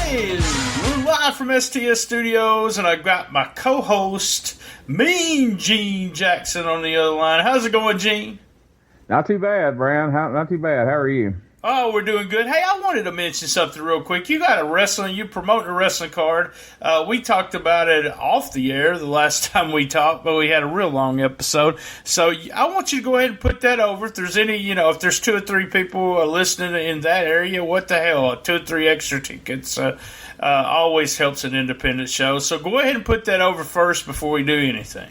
Hey, we're live from STS Studios, and I've got my co-host, Mean Gene Jackson, on the other line. How's it going, Gene? Not too bad, Brian. Not too bad. How are you? Oh, we're doing good. Hey, I wanted to mention something real quick. You got you promoting a wrestling card. We talked about it off the air the last time we talked, but we had a real long episode. So I want you to go ahead and put that over. If there's any, if there's 2 or 3 people listening in that area, what the hell? 2 or 3 extra tickets always helps an independent show. So go ahead and put that over first before we do anything.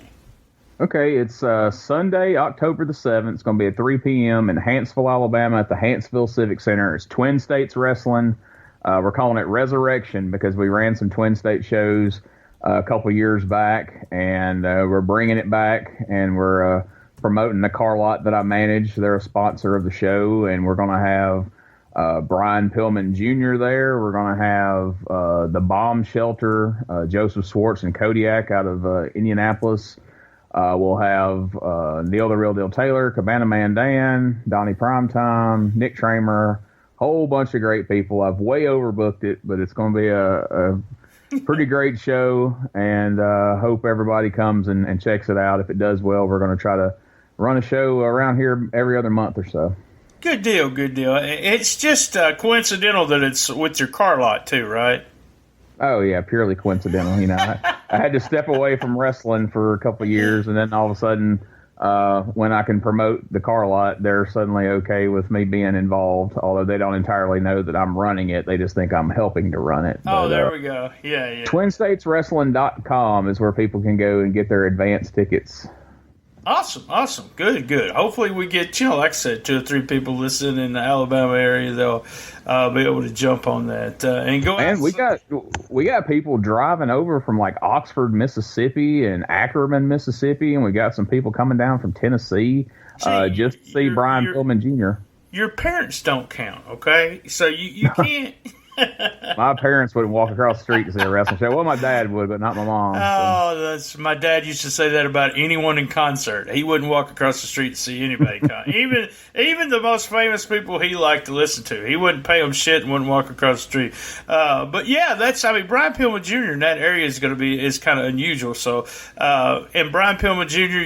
Okay, it's Sunday, October the 7th. It's going to be at 3 p.m. in Huntsville, Alabama at the Huntsville Civic Center. It's Twin States Wrestling. We're calling it Resurrection because we ran some Twin State shows a couple years back, and we're bringing it back, and we're promoting the car lot that I manage. They're a sponsor of the show, and we're going to have Brian Pillman Jr. there. We're going to have the Bomb Shelter, Joseph Swartz and Kodiak out of Indianapolis. We'll have Neil the Real Deal Taylor, Cabana Man Dan, Donnie Primetime, Nick Tramer, whole bunch of great people. I've way overbooked it, but it's going to be a pretty great show, and hope everybody comes and checks it out. If it does well, we're going to try to run a show around here every other month or so. Good deal, good deal. It's just coincidental that it's with your car lot too, right? Oh, yeah, purely coincidental. I had to step away from wrestling for a couple of years, and then all of a sudden, when I can promote the car lot, they're suddenly okay with me being involved, although they don't entirely know that I'm running it. They just think I'm helping to run it. Oh, there we go. Yeah. TwinStatesWrestling.com is where people can go and get their advance tickets. Awesome. Good. Hopefully we get, like I said, 2 or 3 people listening in the Alabama area. They'll be able to jump on that and go. And we got people driving over from like Oxford, Mississippi, and Ackerman, Mississippi, and we got some people coming down from Tennessee just to see Brian Pillman Jr. Your parents don't count, okay? So you can't. My parents wouldn't walk across the street to see a wrestling show. Well, my dad would, but not my mom. Oh, my dad used to say that about anyone in concert. He wouldn't walk across the street to see anybody. even the most famous people he liked to listen to. He wouldn't pay them shit and wouldn't walk across the street. But yeah, Brian Pillman Jr. in that area is kind of unusual. So, and Brian Pillman Jr.,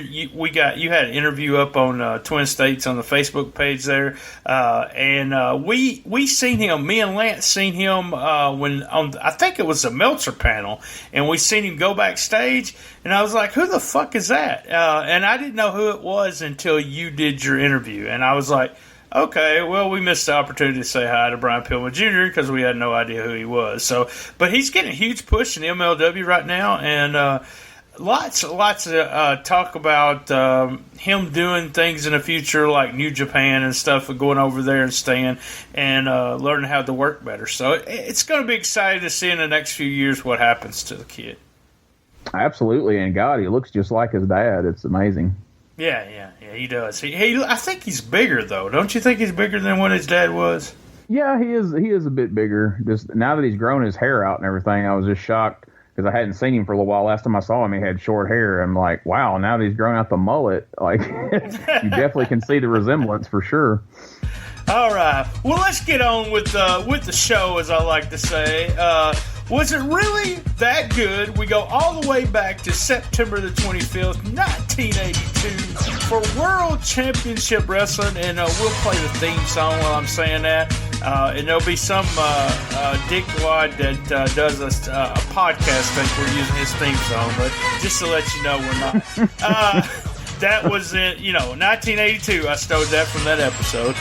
you had an interview up on Twin States on the Facebook page there, and we seen him. Me and Lance seen him I think it was the Meltzer panel, and we seen him go backstage, and I was like, who the fuck is that? And I didn't know who it was until you did your interview, and I was like, okay, well, we missed the opportunity to say hi to Brian Pillman Jr. because we had no idea who he was. So, but he's getting a huge push in MLW right now, and lots of talk about him doing things in the future like New Japan and stuff, going over there and staying and learning how to work better. So it's going to be exciting to see in the next few years what happens to the kid. Absolutely, and God, he looks just like his dad. It's amazing. Yeah, he does. I think he's bigger though. Don't you think he's bigger than what his dad was? Yeah, he is a bit bigger. Just now that he's grown his hair out and everything, I was just shocked. Because I hadn't seen him for a little while. Last time I saw him, he had short hair. I'm like, wow, now that he's grown out the mullet, like, you definitely can see the resemblance for sure. All right. Well, let's get on with the show, as I like to say. Was it really that good? We go all the way back to September the 25th, 1982, for World Championship Wrestling, and we'll play the theme song while I'm saying that. And there'll be some dickwad that does a podcast think we're using his theme song, but just to let you know, we're not. That was in, 1982. I stole that from that episode.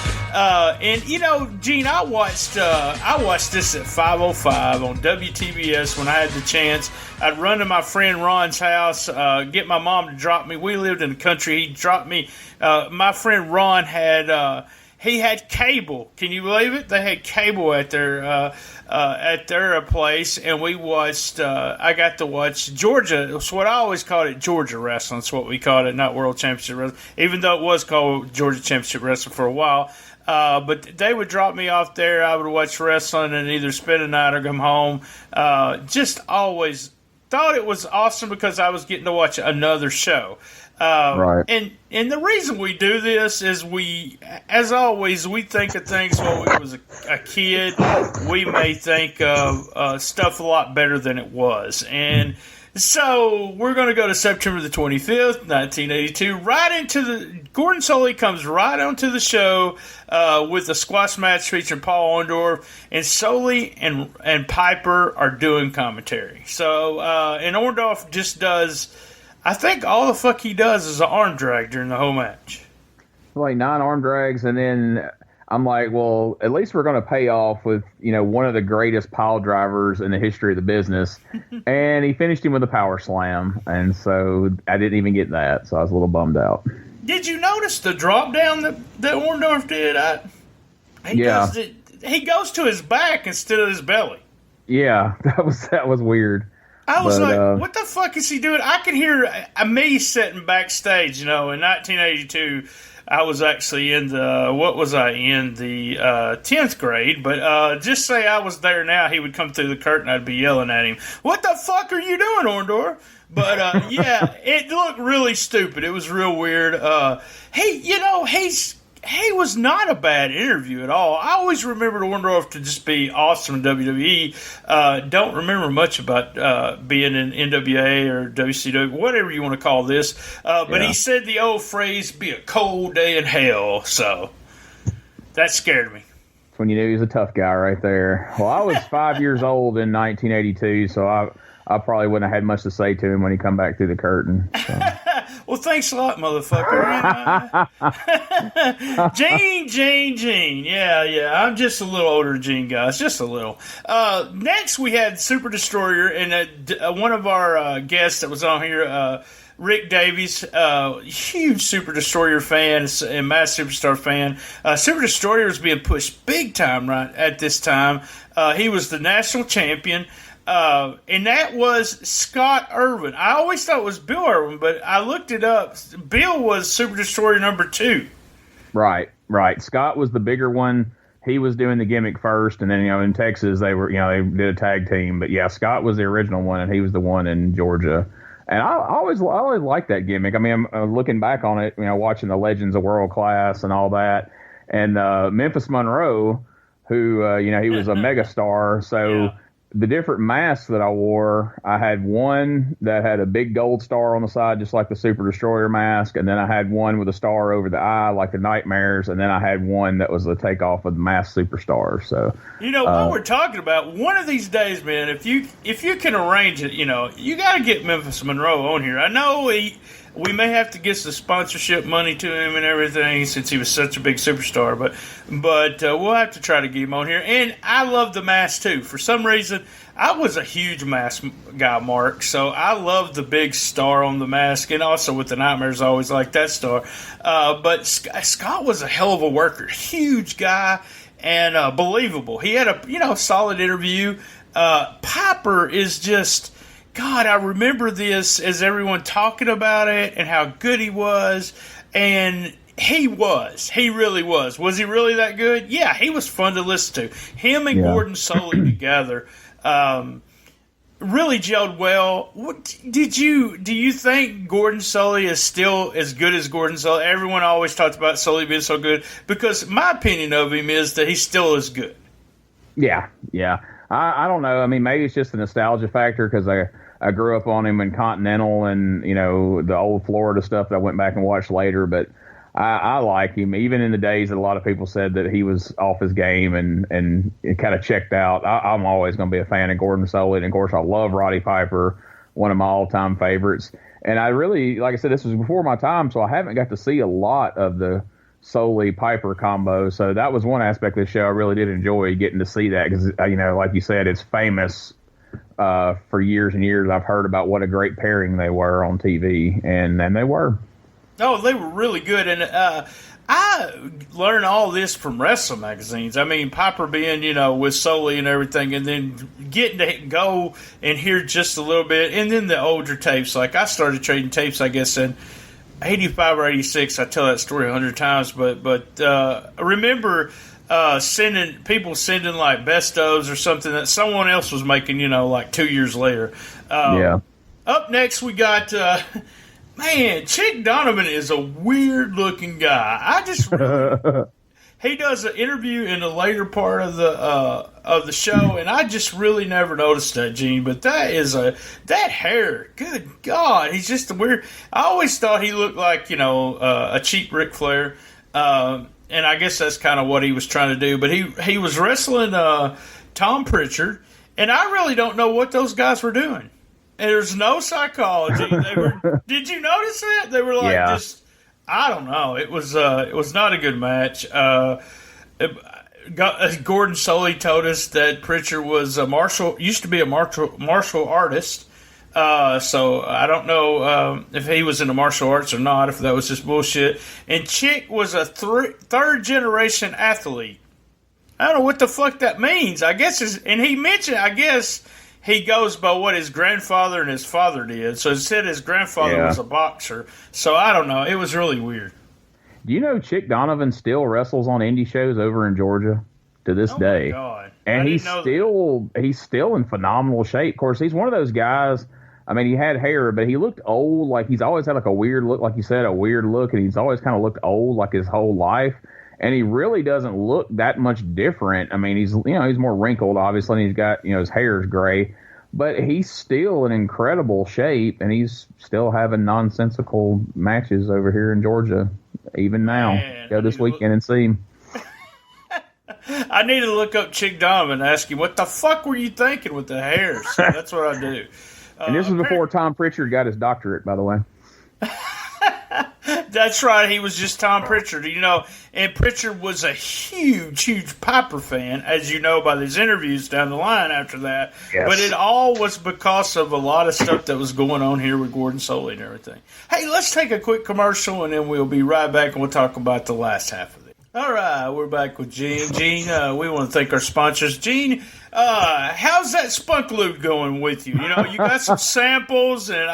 And, Gene, I watched this at 5:05 on WTBS when I had the chance. I'd run to my friend Ron's house, get my mom to drop me. We lived in the country. He dropped me. My friend Ron had... he had cable. Can you believe it? They had cable at their place, and we watched. I got to watch Georgia. It's what I always called it, Georgia wrestling. It's what we called it, not World Championship Wrestling. Even though it was called Georgia Championship Wrestling for a while. But they would drop me off there. I would watch wrestling and either spend a night or come home. Just always thought it was awesome because I was getting to watch another show. Right. And the reason we do this is as always, we think of things when we was a kid. We may think of stuff a lot better than it was. And so we're going to go to September the 25th, 1982. Gordon Solie comes right onto the show with a squash match featuring Paul Orndorff, and Solie and Piper are doing commentary. So, and Orndorff just does, I think all the fuck he does is an arm drag during the whole match. Like 9 arm drags, and then I'm like, well, at least we're going to pay off with, one of the greatest pile drivers in the history of the business. And he finished him with a power slam. And so I didn't even get that. So I was a little bummed out. Did you notice the drop down that Orndorff did? He goes to his back instead of his belly. Yeah, that was weird. I was what the fuck is he doing? I could hear me sitting backstage, in 1982. I was actually in the 10th grade, but just say I was there now, he would come through the curtain, I'd be yelling at him, "What the fuck are you doing, Orndorff?" But, yeah, it looked really stupid. It was real weird. He was not a bad interview at all. I always remembered Orndorff to just be awesome in WWE. Don't remember much about being in NWA or WCW, whatever you want to call this. But he said the old phrase, "be a cold day in hell." So that scared me. That's when you knew he was a tough guy right there. Well, I was 5 years old in 1982, so I probably wouldn't have had much to say to him when he come back through the curtain. So. Well, thanks a lot, motherfucker. Gene. Yeah. I'm just a little older than Gene, guys. Just a little. Next, we had Super Destroyer, and one of our guests that was on here, Rick Davies, huge Super Destroyer fan and Mass Superstar fan. Super Destroyer was being pushed big time right at this time. He was the national champion. And that was Scott Irwin. I always thought it was Bill Irwin, but I looked it up. Bill was Super Destroyer number 2. Right. Scott was the bigger one. He was doing the gimmick first, and then in Texas they were they did a tag team. But yeah, Scott was the original one, and he was the one in Georgia. And I always liked that gimmick. I mean, I'm looking back on it, watching the Legends of World Class and all that, and Memphis Monroe, who he was a megastar, so. Yeah. The different masks that I wore, I had one that had a big gold star on the side, just like the Super Destroyer mask, and then I had one with a star over the eye, like the Nightmares, and then I had one that was the takeoff of the Masked Superstar. So, what we're talking about, one of these days, man, if you can arrange it, you got to get Memphis Monroe on here. I know we may have to get some sponsorship money to him and everything since he was such a big superstar, but we'll have to try to get him on here. And I love the mask too. For some reason, I was a huge mask guy, Mark, so I love the big star on the mask, and also with the Nightmares, I always liked that star. But Scott was a hell of a worker, huge guy, and believable. He had a solid interview. Piper is just. God, I remember this as everyone talking about it and how good he was. And he really was. Was he really that good? Yeah, he was fun to listen to. Him and Gordon Solie together really gelled well. Do you think Gordon Solie is still as good as Gordon Solie? Everyone always talks about Solie being so good, because my opinion of him is that he's still as good. Yeah. I don't know. I mean, maybe it's just a nostalgia factor because I grew up on him in Continental and, the old Florida stuff that I went back and watched later. But I like him, even in the days that a lot of people said that he was off his game and kind of checked out. I'm always going to be a fan of Gordon Solie. And, of course, I love Roddy Piper, one of my all-time favorites. And I really, like I said, this was before my time, so I haven't got to see a lot of the Solie-Piper combo. So that was one aspect of the show I really did enjoy, getting to see that because, like you said, it's famous for years and years. I've heard about what a great pairing they were on TV, and they were. Oh, they were really good. And I learned all this from wrestling magazines. I mean, Piper being, with Solie and everything, and then getting to go and hear just a little bit, and then the older tapes. Like, I started trading tapes, I guess, in 85 or 86. I tell that story 100 times, but remember sending like best ofs or something that someone else was making, like 2 years later. Yeah. Up next, we got man, Chick Donovan is a weird looking guy. I just really, he does an interview in the later part of the show, and I just really never noticed that, Gene. But that hair, good God, he's just a weird. I always thought he looked like a cheap Ric Flair, and I guess that's kind of what he was trying to do. But he was wrestling Tom Pritchard, and I really don't know what those guys were doing. And there's no psychology. Did you notice that? They were like just. I don't know. It was not a good match. Gordon Soley told us that Pritchard was used to be a martial artist. So I don't know if he was into martial arts or not, if that was just bullshit. And Chick was a third generation athlete. I don't know what the fuck that means. I guess and he mentioned, I guess he goes by what his grandfather and his father did. So it said his grandfather was a boxer. So I don't know. It was really weird. Do you know Chick Donovan still wrestles on indie shows over in Georgia to this day? Oh, my God. And he's still in phenomenal shape. Of course, he's one of those guys. I mean, he had hair, but he looked old. Like, he's always had like a weird look, like you said, a weird look. And he's always kind of looked old like his whole life. And he really doesn't look that much different. I mean, he's more wrinkled, obviously, and he's got, his hair is gray, but he's still in incredible shape, and he's still having nonsensical matches over here in Georgia, even now. Man, go this weekend and see him. I need to look up Chick Donovan and ask him, what the fuck were you thinking with the hair? So that's what I do. And this was before Tom Pritchard got his doctorate, by the way. That's right. He was just Tom Pritchard, and Pritchard was a huge, huge Piper fan, as you know by these interviews down the line after that. Yes. But it all was because of a lot of stuff that was going on here with Gordon Soley and everything. Hey, let's take a quick commercial, and then we'll be right back, and we'll talk about the last half of it. All right, we're back with Gene. Gene, we want to thank our sponsors. Gene, how's that spunk loot going with you? You got some samples, and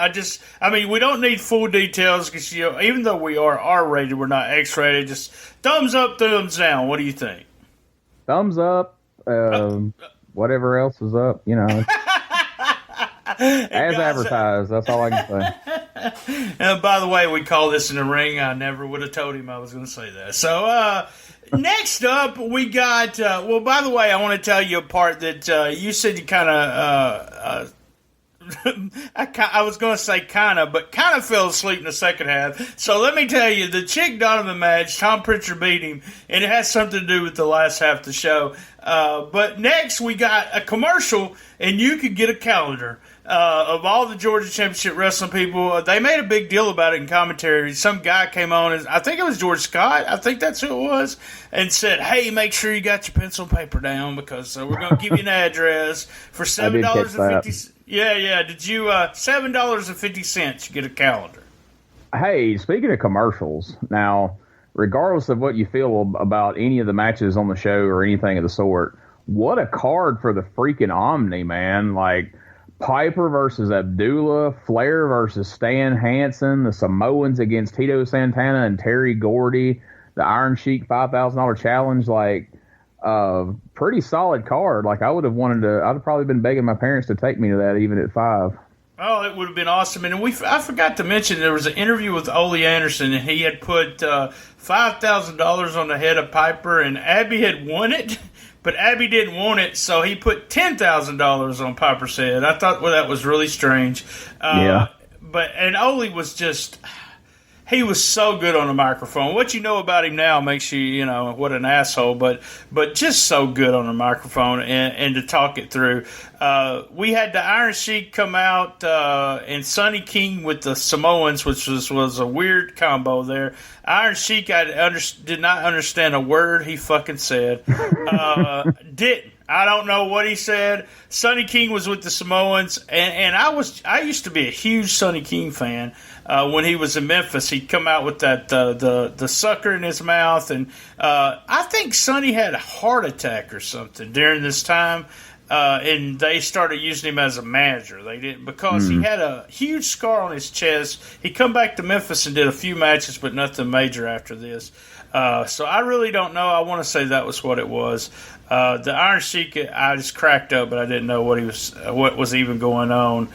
we don't need full details because, even though we are R-rated, we're not X-rated. Just thumbs up, thumbs down. What do you think? Thumbs up, whatever else is up, As advertised, that's all I can say. And by the way, we call this in the ring. I never would have told him I was going to say that. So, next up, we got, by the way, I want to tell you a part that you said you kind of, I was going to say but kind of fell asleep in the second half. So let me tell you, the Chick Donovan match, Tom Pritchard beat him, and it has something to do with the last half of the show. But next, we got a commercial, and you could get a calendar. Of all the Georgia Championship Wrestling people, they made a big deal about it in commentary. Some guy came on, and I think it was George Scott, I think that's who it was, and said, hey, make sure you got your pencil and paper down because we're going to give you an address for $7.50. Yeah. Did you $7.50 you get a calendar? Hey, speaking of commercials, now, regardless of what you feel about any of the matches on the show or anything of the sort, what a card for the freaking Omni, man. Like, Piper versus Abdullah, Flair versus Stan Hansen, the Samoans against Tito Santana and Terry Gordy, the Iron Sheik $5,000 challenge, like, pretty solid card. Like, I'd have probably been begging my parents to take me to that even at 5. Oh, it would have been awesome. And I forgot to mention there was an interview with Ole Anderson, and he had put $5,000 on the head of Piper, and Abby had won it. But Abby didn't want it, so he put $10,000 on Piper's head. I thought, that was really strange. Yeah. And Ole was just, he was so good on the microphone. What you know about him now makes you, what an asshole, but just so good on the microphone and to talk it through. We had the Iron Sheik come out and Sonny King with the Samoans, which was a weird combo there. Iron Sheik, did not understand a word he fucking said. Didn't. I don't know what he said. Sonny King was with the Samoans, and I used to be a huge Sonny King fan. When he was in Memphis, he'd come out with that the sucker in his mouth, and I think Sonny had a heart attack or something during this time. And they started using him as a manager. They didn't because he had a huge scar on his chest. He come back to Memphis and did a few matches, but nothing major after this. So I really don't know. I want to say that was what it was. The Iron Sheik, I just cracked up, but I didn't know what was even going on.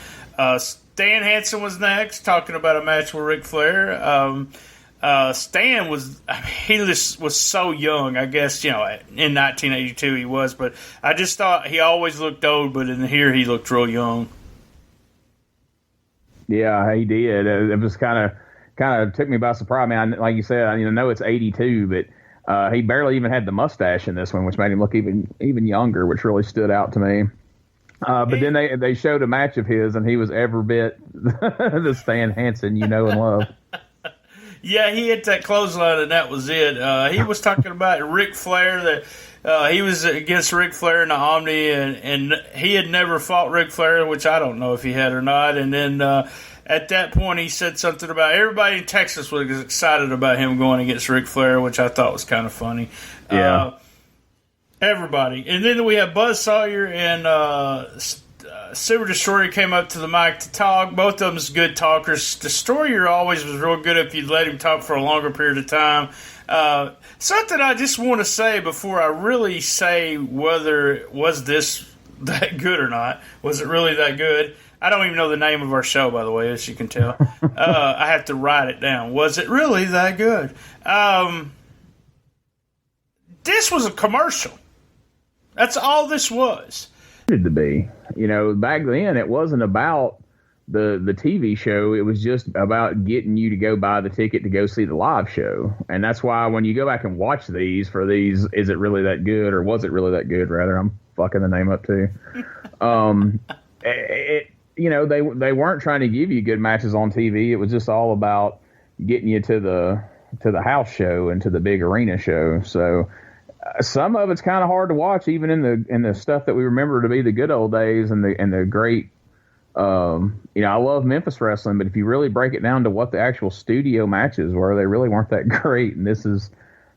Stan Hansen was next, talking about a match with Ric Flair. Stan was so young. I guess, in 1982 he was, but I just thought he always looked old, but in here he looked real young. Yeah, he did. It was kind of took me by surprise. I mean, like you said, I know it's 82, but he barely even had the mustache in this one, which made him look even younger, which really stood out to me. But then they showed a match of his, and he was every bit the Stan Hansen you know and love. Yeah, he hit that clothesline, and that was it. He was talking about Ric Flair, that he was against Ric Flair in the Omni, and he had never fought Ric Flair, which I don't know if he had or not. And then at that point, he said something about everybody in Texas was excited about him going against Ric Flair, which I thought was kind of funny. Yeah. Everybody. And then we have Buzz Sawyer and Super Destroyer came up to the mic to talk. Both of them's good talkers. Destroyer always was real good if you'd let him talk for a longer period of time. Something I just want to say before I really say whether was this that good or not. Was it really that good? I don't even know the name of our show, by the way, as you can tell. I have to write it down. Was it really that good? This was a commercial. That's all this was. To be, back then it wasn't about the TV show. It was just about getting you to go buy the ticket to go see the live show. And that's why when you go back and watch these, is it really that good, or was it really that good? Rather, I'm fucking the name up too. They weren't trying to give you good matches on TV. It was just all about getting you to the house show and to the big arena show. So some of it's kind of hard to watch, even in the stuff that we remember to be the good old days and the great. I love Memphis wrestling, but if you really break it down to what the actual studio matches were, they really weren't that great. And this is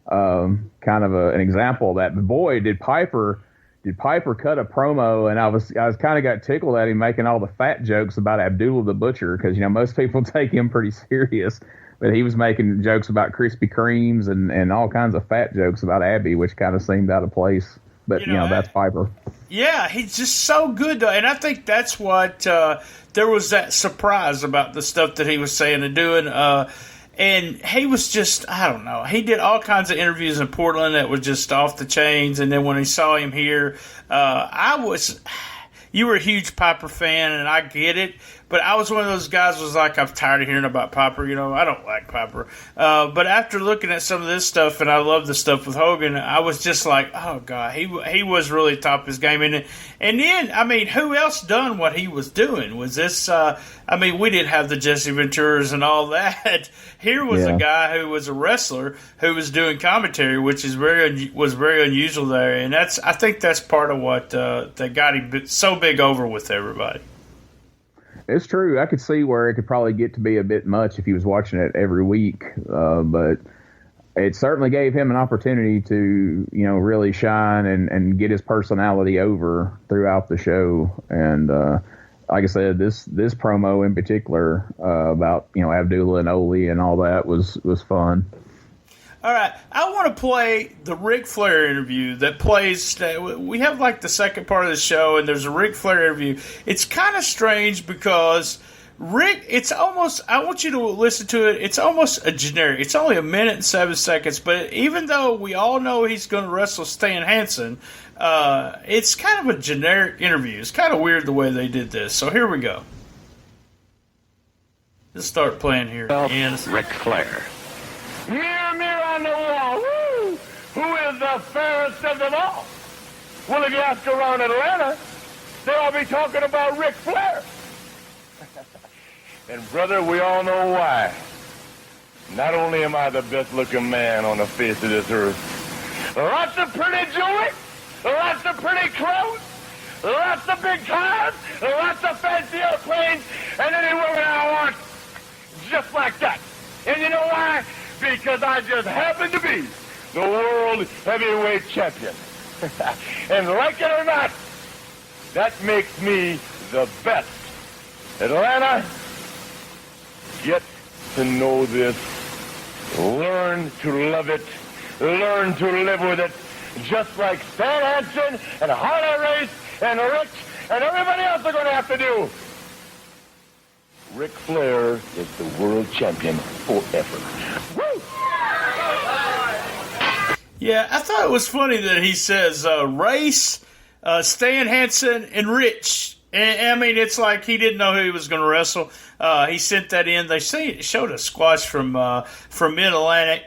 kind of an example of that. But boy, did Piper cut a promo, and I was kind of got tickled at him making all the fat jokes about Abdullah the Butcher, because most people take him pretty serious. But he was making jokes about Krispy Kremes and all kinds of fat jokes about Abby, which kind of seemed out of place. But, that's Piper. Yeah, he's just so good, though. And I think that's what there was that surprise about the stuff that he was saying and doing. And he was just, I don't know. He did all kinds of interviews in Portland that was just off the chains. And then when he saw him here, you were a huge Piper fan, and I get it. But I was one of those guys who was like, I'm tired of hearing about Piper. I don't like Piper. But after looking at some of this stuff, and I love the stuff with Hogan, I was just like, oh, God, he was really top of his game. And then, who else done what he was doing? Was this, we didn't have the Jesse Venturas and all that. Here was a guy who was a wrestler who was doing commentary, which is was very unusual there. And I think that's part of what that got him so big over with everybody. It's true. I could see where it could probably get to be a bit much if he was watching it every week, but it certainly gave him an opportunity to, really shine and get his personality over throughout the show. And like I said, this promo in particular about Abdullah and Ole and all that was fun. All right, I want to play the Ric Flair interview that plays. We have like the second part of the show, and there's a Ric Flair interview. It's kind of strange because it's almost, I want you to listen to it. It's almost a generic. It's only 1 minute and 7 seconds, but even though we all know he's going to wrestle Stan Hansen, it's kind of a generic interview. It's kind of weird the way they did this. So here we go. Let's start playing here. Ric Flair. Mirror on the wall, woo! Who is the fairest of them all? Well, if you ask around Atlanta, they'll all be talking about Ric Flair. And brother, we all know why. Not only am I the best-looking man on the face of this earth, lots of pretty jewelry, lots of pretty clothes, lots of big cars, lots of fancy airplanes, and any woman I want, just like that. And you know why? Because I just happen to be the world heavyweight champion. And like it or not, that makes me the best. Atlanta, get to know this, learn to love it, learn to live with it, just like Stan Hansen and Harley Race and Rich and everybody else are going to have to do. Ric Flair is the world champion forever. Woo! Yeah, I thought it was funny that he says Race, Stan Hansen, and Rich. And, I mean, it's like he didn't know who he was going to wrestle. He sent that in. They showed a squash from Mid-Atlantic.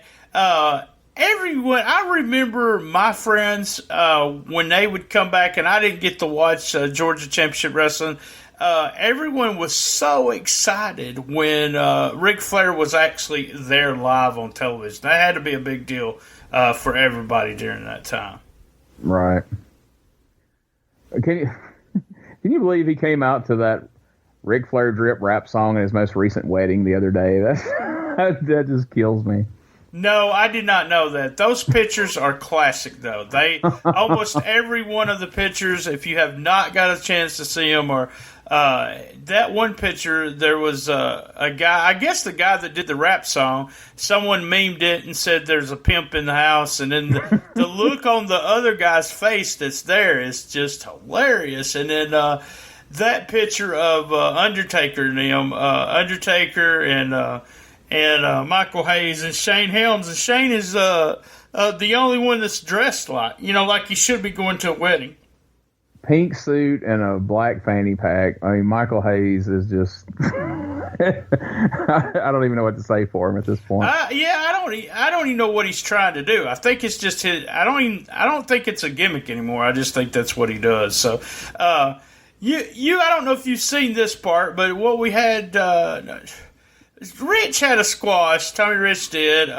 Everyone, I remember my friends when they would come back, and I didn't get to watch Georgia Championship Wrestling. Everyone was so excited when Ric Flair was actually there live on television. That had to be a big deal for everybody during that time. Right. Can you believe he came out to that Ric Flair drip rap song at his most recent wedding the other day? That just kills me. No, I did not know that. Those pictures are classic, though. They almost every one of the pictures, if you have not got a chance to see them, or that one picture, there was a guy, I guess the guy that did the rap song, someone memed it and said there's a pimp in the house, and then the look on the other guy's face that's there is just hilarious. And then that picture of Undertaker and him, Undertaker and Michael Hayes and Shane Helms, and Shane is the only one that's dressed like he should be going to a wedding. Pink suit and a black fanny pack. I mean, Michael Hayes is just I don't even know what to say for him at this point. I don't even know what he's trying to do. I think it's just his. I don't think it's a gimmick anymore. I just think that's what he does. So, I don't know if you've seen this part, but what we had. Rich had a squash. Tommy Rich did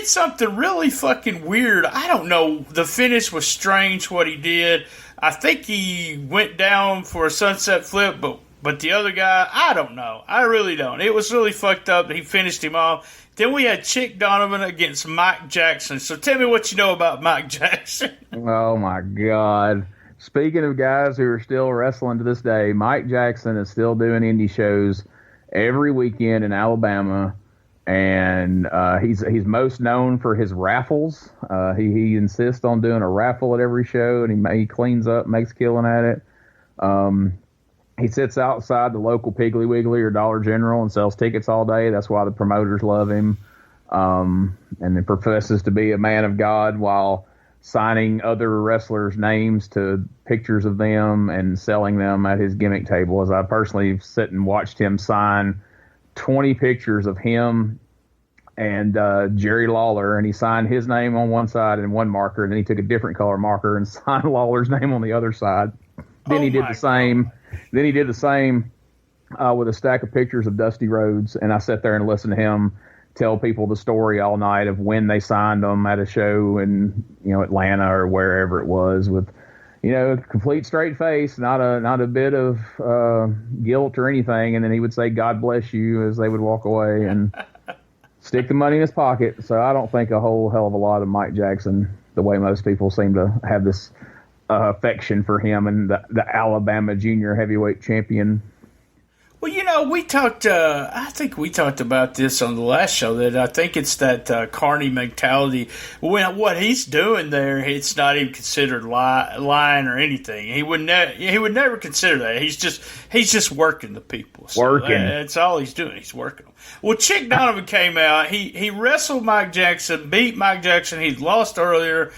something really fucking weird. I don't know. The finish was strange. What he did. I think he went down for a sunset flip, but the other guy, I don't know. I really don't. It was really fucked up. He finished him off. Then we had Chick Donovan against Mike Jackson. So tell me what you know about Mike Jackson. Oh my God. Speaking of guys who are still wrestling to this day, Mike Jackson is still doing indie shows every weekend in Alabama, and he's most known for his raffles. He insists on doing a raffle at every show, and he cleans up, makes killing at it. He sits outside the local Piggly Wiggly or Dollar General and sells tickets all day. That's why the promoters love him. And he professes to be a man of God while signing other wrestlers' names to pictures of them and selling them at his gimmick table. As I personally sit and watched him sign 20 pictures of him and Jerry Lawler, and he signed his name on one side in one marker, and then he took a different color marker and signed Lawler's name on the other side. Then he did the same. Then he did the same with a stack of pictures of Dusty Rhodes, and I sat there and listened to him tell people the story all night of when they signed them at a show in Atlanta or wherever it was, with complete straight face, not a bit of guilt or anything. And then he would say, "God bless you," as they would walk away and stick the money in his pocket. So I don't think a whole hell of a lot of Mike Jackson, the way most people seem to have this affection for him and the Alabama junior heavyweight champion. Well, we talked, I think we talked about this on the last show, that I think it's that Carney mentality. When what he's doing there, it's not even considered lying or anything. He would never consider that. He's just working the people. So that's all he's doing. He's working them. Well, Chick Donovan came out. He wrestled Mike Jackson, beat Mike Jackson. He'd lost earlier.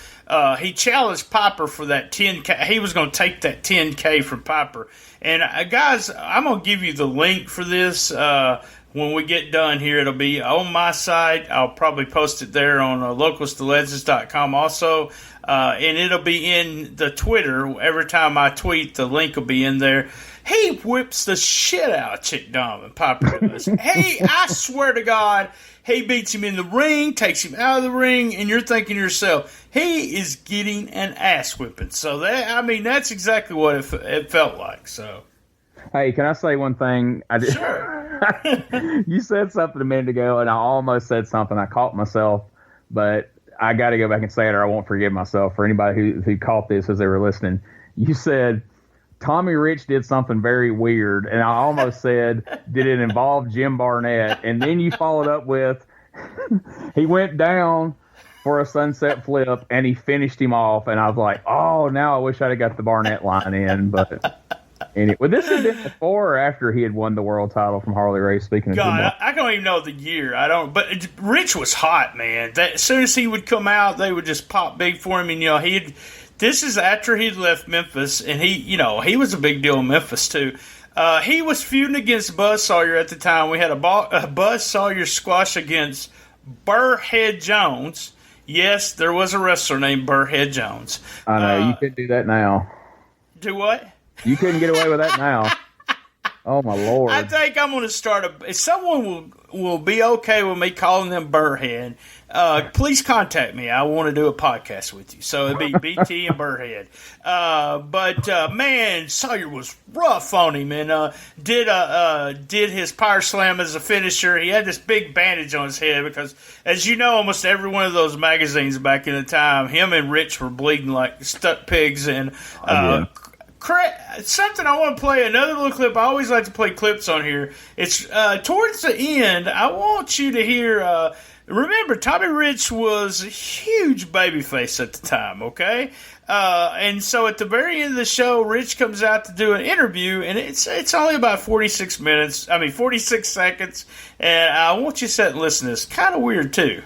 He challenged Piper for that 10K. He was going to take that 10K from Piper. And guys, I'm going to give you the link for this when we get done here. It'll be on my site. I'll probably post it there on localstolegends.com also. And it'll be in the Twitter. Every time I tweet, the link will be in there. He whips the shit out of Chick Donovan, Piper does. Hey, I swear to God, he beats him in the ring, takes him out of the ring, and you're thinking to yourself, he is getting an ass whipping. So that's exactly what it felt like. So, hey, can I say one thing? Sure. You said something a minute ago, and I almost said something. I caught myself, but I got to go back and say it, or I won't forgive myself. For anybody who caught this as they were listening, you said Tommy Rich did something very weird, and I almost said, did it involve Jim Barnett? And then you followed up with, he went down for a sunset flip, and he finished him off. And I was like, oh, now I wish I'd have got the Barnett line in. But anyway, would this have been before or after he had won the world title from Harley Race? Speaking of God, I don't even know the year. I don't. But Rich was hot, man. As soon as he would come out, they would just pop big for him. And this is after he'd left Memphis, and he was a big deal in Memphis too. He was feuding against Buzz Sawyer at the time. We had a Buzz Sawyer squash against Burrhead Jones. Yes, there was a wrestler named Burrhead Jones. I know, you couldn't do that now. Do what? You couldn't get away with that now. Oh, my Lord. I think I'm going to start if someone will be okay with me calling them Burrhead, please contact me. I want to do a podcast with you. So it'd be BT and Burrhead. But man, Sawyer was rough on him and did his power slam as a finisher. He had this big bandage on his head because, as you know, almost every one of those magazines back in the time, him and Rich were bleeding like stuck pigs. And something I want to play, another little clip. I always like to play clips on here. It's towards the end. I want you to hear. Remember, Tommy Rich was a huge babyface at the time, okay? And so at the very end of the show, Rich comes out to do an interview, and it's only about 46 seconds. And I want you to sit and listen to this. Kind of weird, too.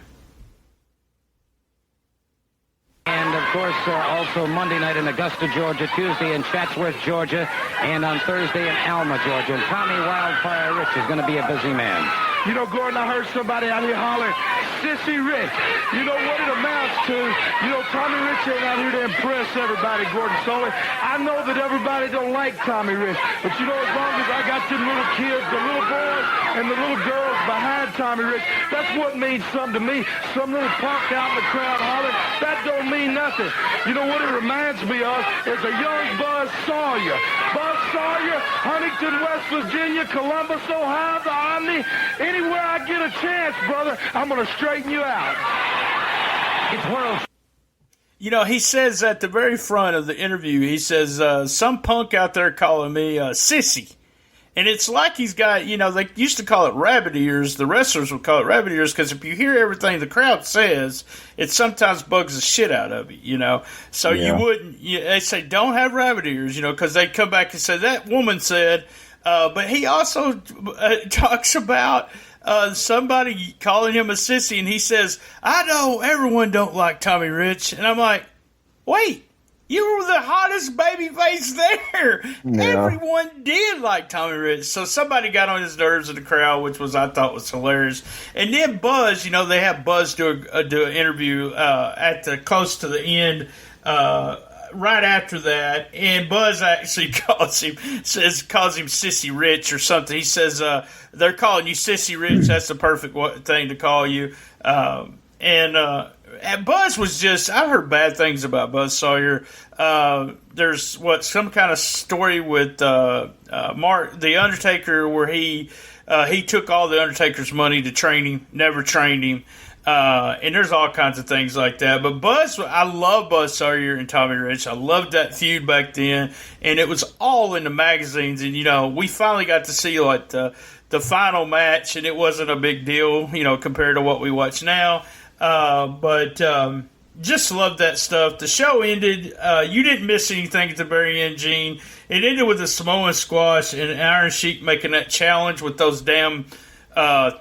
And, of course, also Monday night in Augusta, Georgia, Tuesday in Chatsworth, Georgia, and on Thursday in Alma, Georgia. And Tommy Wildfire Rich is going to be a busy man. You know, Gordon, I heard somebody out here holler, Sissy Rich. You know what it amounts to? You know, Tommy Rich ain't out here to impress everybody, Gordon Sully. I know that everybody don't like Tommy Rich, but you know, as long as I got them little kids, the little boys and the little girls behind Tommy Rich, that's what means something to me. Some little punk out in the crowd hollering, that don't mean nothing. You know what it reminds me of is a young Buzz Sawyer. Buzz Sawyer, Huntington, West Virginia, Columbus, Ohio, the Omni. Anywhere I get a chance, brother, I'm going to straighten you out. It's world. You know, he says at the very front of the interview, he says, some punk out there calling me sissy. And it's like he's got, they used to call it rabbit ears. The wrestlers would call it rabbit ears because if you hear everything the crowd says, it sometimes bugs the shit out of you, So you wouldn't, they say, don't have rabbit ears, because they'd come back and say, that woman said, but he also talks about somebody calling him a sissy, and he says, I know everyone don't like Tommy Rich. And I'm like, wait. You were the hottest babyface there. Yeah. Everyone did like Tommy Rich. So somebody got on his nerves in the crowd, which I thought was hilarious. And then Buzz, they had Buzz do an interview close to the end, right after that. And Buzz actually calls him Sissy Rich or something. He says, they're calling you Sissy Rich. That's the perfect thing to call you. And Buzz was I've heard bad things about Buzz Sawyer. There's some kind of story with Mark, the Undertaker, where he took all the Undertaker's money to train him, never trained him. And there's all kinds of things like that. But I love Buzz Sawyer and Tommy Rich. I loved that feud back then. And it was all in the magazines. And, we finally got to see the final match, and it wasn't a big deal, compared to what we watch now. But just love that stuff. The show ended. You didn't miss anything at the very end, Gene. It ended with a Samoan squash and Iron Sheik making that challenge with those damn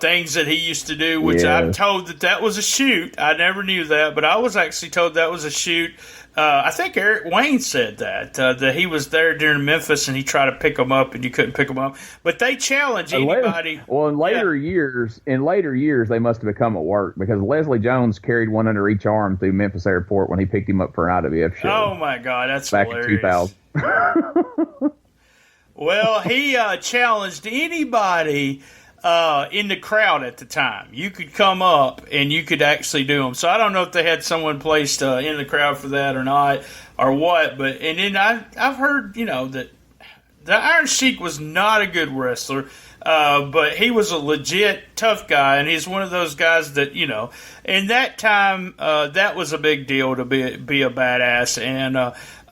things that he used to do, which I'm told that was a shoot. I never knew that, but I was actually told that was a shoot. I think Eric Wayne said that he was there during Memphis and he tried to pick them up and you couldn't pick them up. But they challenge anybody. In later years, they must have become at work because Leslie Jones carried one under each arm through Memphis Airport when he picked him up for an IWF show. Oh my God, that's back hilarious. in 2000. Well, he challenged anybody in the crowd at the time. You could come up and you could actually do them. So I don't know if they had someone placed in the crowd for that or not or what. But and then I've heard that the Iron Sheik was not a good wrestler, but he was a legit tough guy, and he's one of those guys that in that time that was a big deal to be a badass. And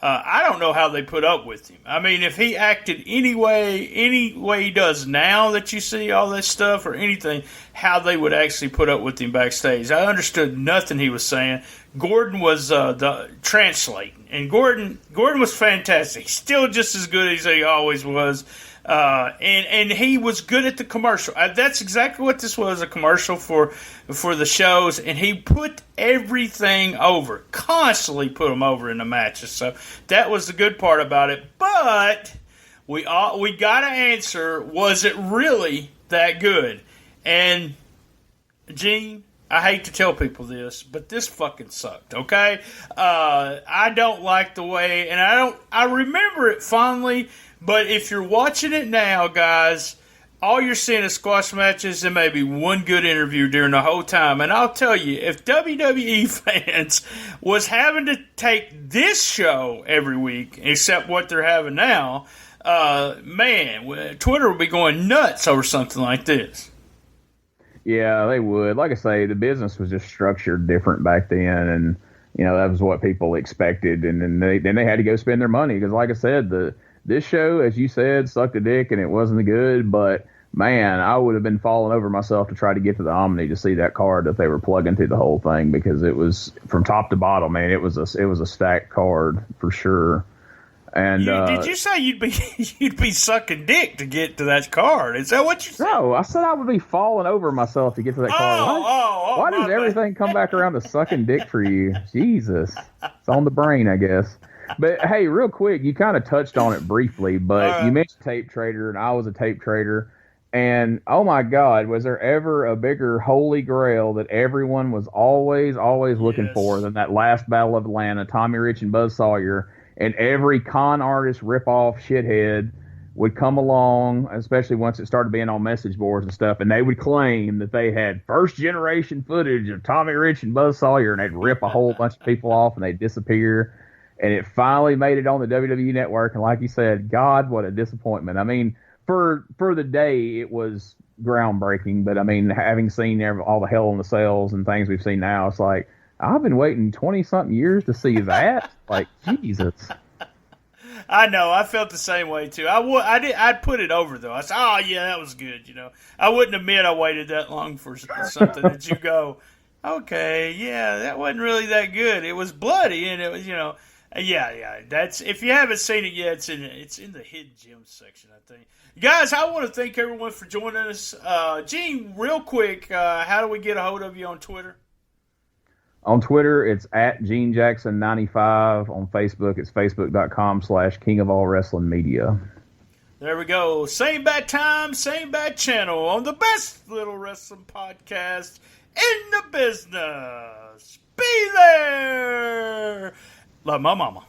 I don't know how they put up with him. I mean, if he acted any way he does now that you see all this stuff or anything, how they would actually put up with him backstage. I understood nothing he was saying. Gordon was the translating, and Gordon was fantastic. Still just as good as he always was. And he was good at the commercial. That's exactly what this was, a commercial for the shows. And he put everything over, constantly put them over in the matches. So that was the good part about it. But we got to answer, was it really that good? And Gene, I hate to tell people this, but this fucking sucked, okay? I don't like the way, and I remember it fondly. But if you're watching it now, guys, all you're seeing is squash matches and maybe one good interview during the whole time. And I'll tell you, if WWE fans was having to take this show every week, except what they're having now, man, Twitter would be going nuts over something like this. Yeah, they would. Like I say, the business was just structured different back then, and that was what people expected. And then they had to go spend their money because, like I said, this show, as you said, sucked a dick and it wasn't good, but man, I would have been falling over myself to try to get to the Omni to see that card that they were plugging through the whole thing, because it was from top to bottom, man. It was a stacked card for sure. And did you say you'd be sucking dick to get to that card? Is that what you said? No, I said I would be falling over myself to get to that card. Why does everything come back around to sucking dick for you? Jesus, it's on the brain, I guess. But hey, real quick, you kind of touched on it briefly, but you mentioned Tape Trader, and I was a tape trader. And oh my God, was there ever a bigger holy grail that everyone was always looking for than that last Battle of Atlanta, Tommy Rich and Buzz Sawyer, and every con artist ripoff shithead would come along, especially once it started being on message boards and stuff, and they would claim that they had first generation footage of Tommy Rich and Buzz Sawyer, and they'd rip a whole bunch of people off and they'd disappear. And it finally made it on the WWE Network, and like you said, God, what a disappointment. I mean, for the day, it was groundbreaking, but I mean, having seen all the Hell in the Cells and things we've seen now, it's like, I've been waiting 20-something years to see that. Like, Jesus. I know. I felt the same way, too. I'd put it over, though. I said, oh, yeah, that was good, I wouldn't admit I waited that long for something that you go, okay, yeah, that wasn't really that good. It was bloody, and it was, yeah. That's, if you haven't seen it yet, it's in the hidden gems section, I think. Guys, I want to thank everyone for joining us. Gene, real quick, how do we get a hold of you on Twitter? On Twitter, it's at GeneJackson95. On Facebook, it's facebook.com/King of All Wrestling Media. There we go. Same bad time, same bad channel on the best little wrestling podcast in the business. Be there. Love my mama.